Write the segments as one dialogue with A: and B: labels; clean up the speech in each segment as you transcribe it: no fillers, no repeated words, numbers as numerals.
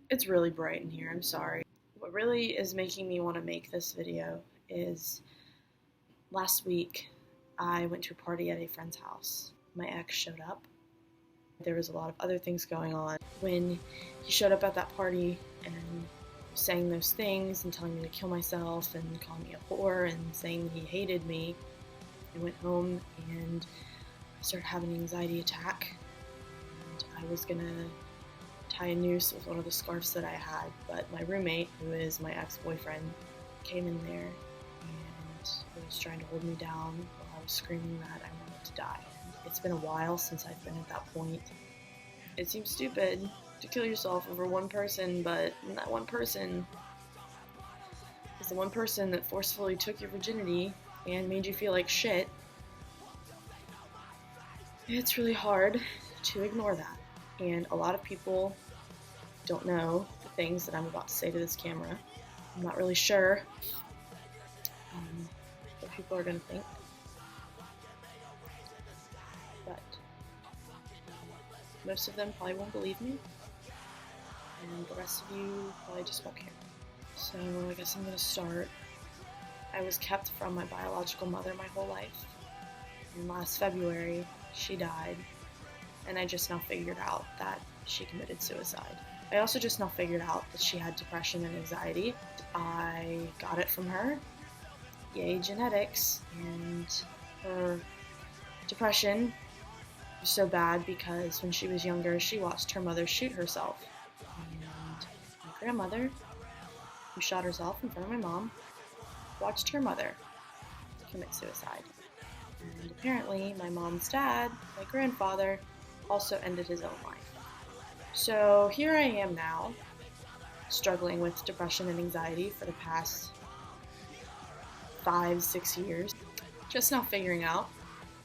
A: It's really bright in here, I'm sorry. What really is making me want to make this video is last week I went to a party at a friend's house. My ex showed up. There was a lot of other things going on. When he showed up at that party and saying those things and telling me to kill myself and calling me a whore and saying he hated me, I went home and I started having an anxiety attack. And I was gonna tie a noose with one of the scarves that I had, but my roommate, who is my ex-boyfriend, came in there and was trying to hold me down while I was screaming that I wanted to die. It's been a while since I've been at that point. It seems stupid to kill yourself over one person, but that one person is the one person that forcefully took your virginity and made you feel like shit. It's really hard to ignore that. And a lot of people don't know the things that I'm about to say to this camera. I'm not really sure what people are going to think. But most of them probably won't believe me. And the rest of you probably just won't care. So I guess I'm going to start. I was kept from my biological mother my whole life. And last February, she died. And I just now figured out that she committed suicide. I also just now figured out that she had depression and anxiety. I got it from her. Yay, genetics. And her depression was so bad because when she was younger, she watched her mother shoot herself. And my grandmother, who shot herself in front of my mom, watched her mother commit suicide. And apparently, my mom's dad, my grandfather, also ended his own life. So here I am now, struggling with depression and anxiety for the past 5-6 years, just now figuring out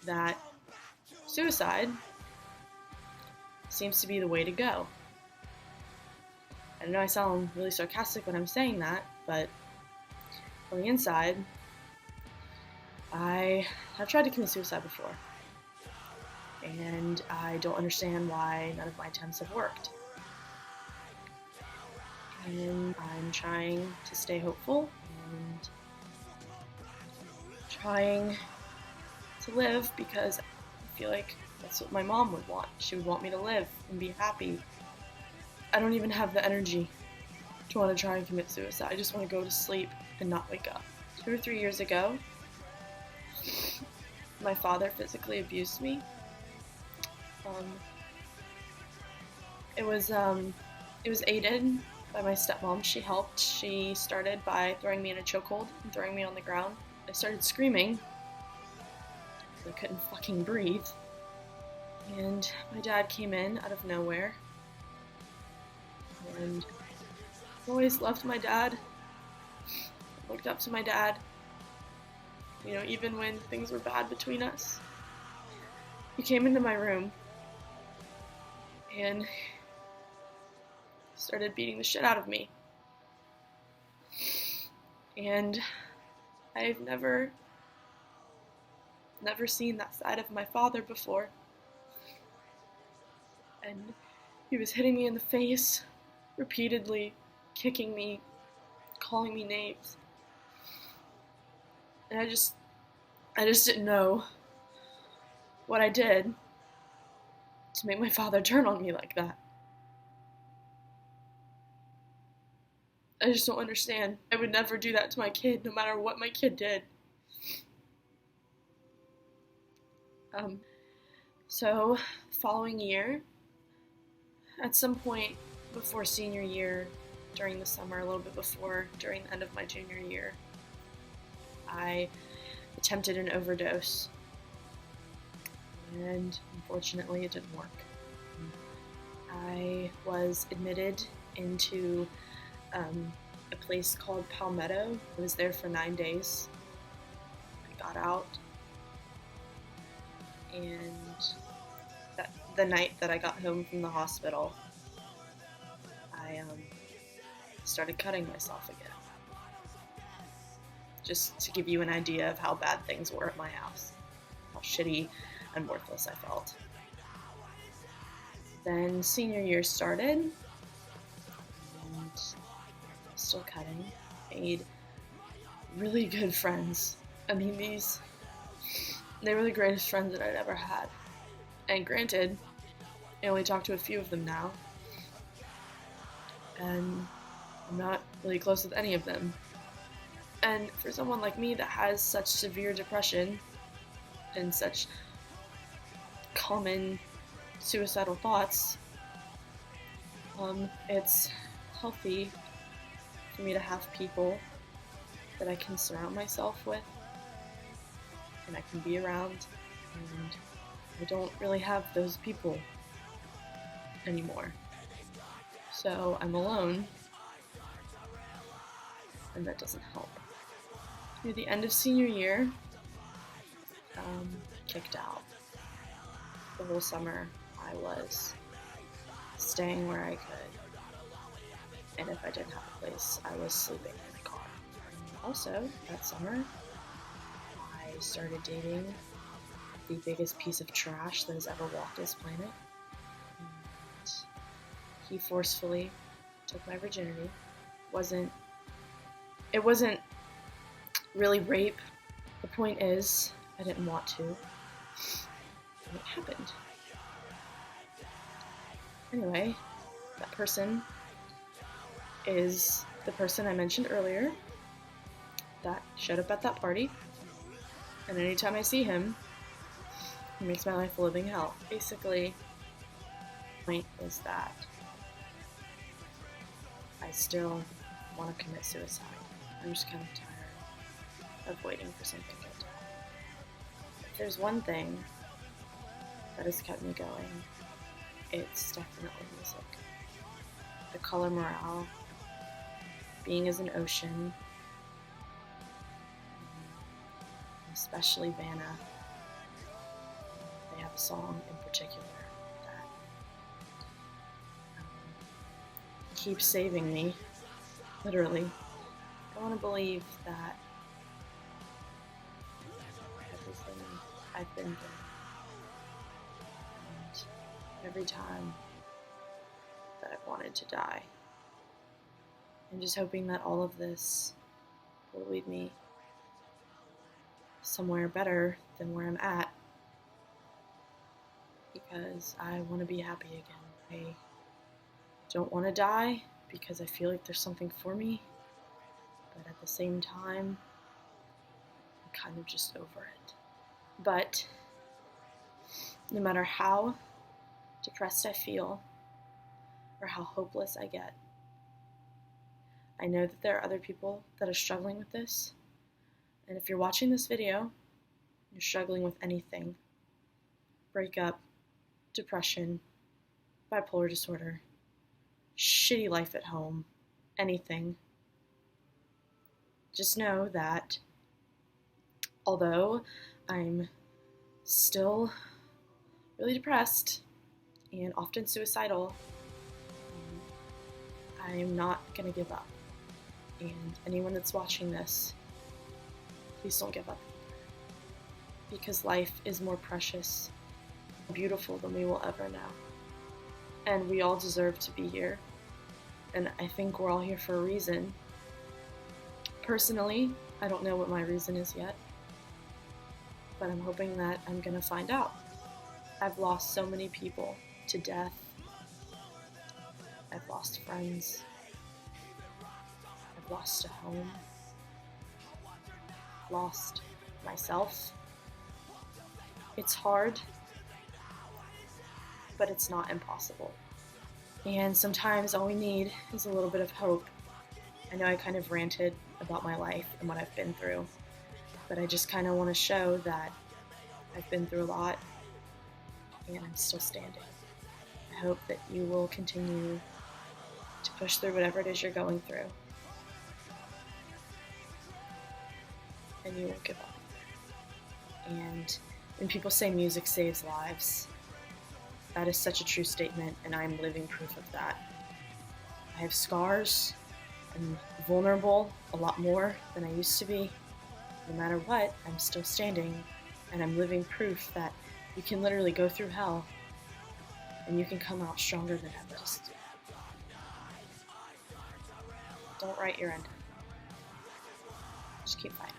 A: that suicide seems to be the way to go. I know I sound really sarcastic when I'm saying that, but on the inside, I have tried to commit suicide before. And I don't understand why none of my attempts have worked. And I'm trying to stay hopeful and trying to live because I feel like that's what my mom would want. She would want me to live and be happy. I don't even have the energy to want to try and commit suicide. I just want to go to sleep and not wake up. 2 or 3 years ago, my father physically abused me. It was aided by my stepmom. She helped. She started by throwing me in a chokehold and throwing me on the ground. I started screaming because I couldn't fucking breathe. And my dad came in out of nowhere. And I've always loved my dad. I looked up to my dad. You know, even when things were bad between us. He came into my room and started beating the shit out of me. And I've never seen that side of my father before. And he was hitting me in the face repeatedly, kicking me, calling me names. And I just didn't know what I did to make my father turn on me like that. I just don't understand. I would never do that to my kid, no matter what my kid did. So, following year, at some point before senior year, during the summer, a little bit before, during the end of my junior year, I attempted an overdose. And unfortunately, it didn't work. I was admitted into a place called Palmetto. I was there for 9 days. I got out, and the night that I got home from the hospital, I started cutting myself again. Just to give you an idea of how bad things were at my house, how shitty and worthless I felt. Then senior year started, still cutting, made really good friends. I mean, they were the greatest friends that I'd ever had. And granted, I only talk to a few of them now, and I'm not really close with any of them. And for someone like me that has such severe depression and such common suicidal thoughts, it's healthy for me to have people that I can surround myself with and I can be around, and I don't really have those people anymore. So I'm alone, and that doesn't help. Near the end of senior year, kicked out. The whole summer I was staying where I could, and if I didn't have a place, I was sleeping in a car. Also, that summer, I started dating the biggest piece of trash that has ever walked this planet. And he forcefully took my virginity. It wasn't really rape. The point is, I didn't want to. And it happened. Anyway, that person is the person I mentioned earlier that showed up at that party. And anytime I see him, he makes my life a living hell. Basically, the point is that I still want to commit suicide. I'm just kind of tired of waiting for something good to happen. If there's one thing that has kept me going, it's definitely music. The color morale, being as an ocean, especially Vanna. They have a song in particular that keeps saving me, literally. I want to believe that everything I've been through, and every time that I've wanted to die, I'm just hoping that all of this will lead me somewhere better than where I'm at, because I want to be happy again. I don't want to die because I feel like there's something for me, but at the same time, I'm kind of just over it. But no matter how depressed I feel or how hopeless I get, I know that there are other people that are struggling with this. And if you're watching this video, you're struggling with anything, breakup, depression, bipolar disorder, shitty life at home, anything, just know that although I'm still really depressed and often suicidal, I'm not going to give up. And anyone that's watching this, please don't give up, because life is more precious, beautiful than we will ever know. And we all deserve to be here. And I think we're all here for a reason. Personally, I don't know what my reason is yet, but I'm hoping that I'm gonna find out. I've lost so many people to death. I've lost friends. I've lost a home. Lost myself. It's hard, but it's not impossible. And sometimes all we need is a little bit of hope. I know I kind of ranted about my life and what I've been through, but I just kind of want to show that I've been through a lot and I'm still standing. I hope that you will continue to push through whatever it is you're going through, and you won't give up. And when people say music saves lives, that is such a true statement, and I'm living proof of that. I have scars. I'm vulnerable a lot more than I used to be. No matter what, I'm still standing, and I'm living proof that you can literally go through hell and you can come out stronger than ever. Don't write your end. Just keep fighting.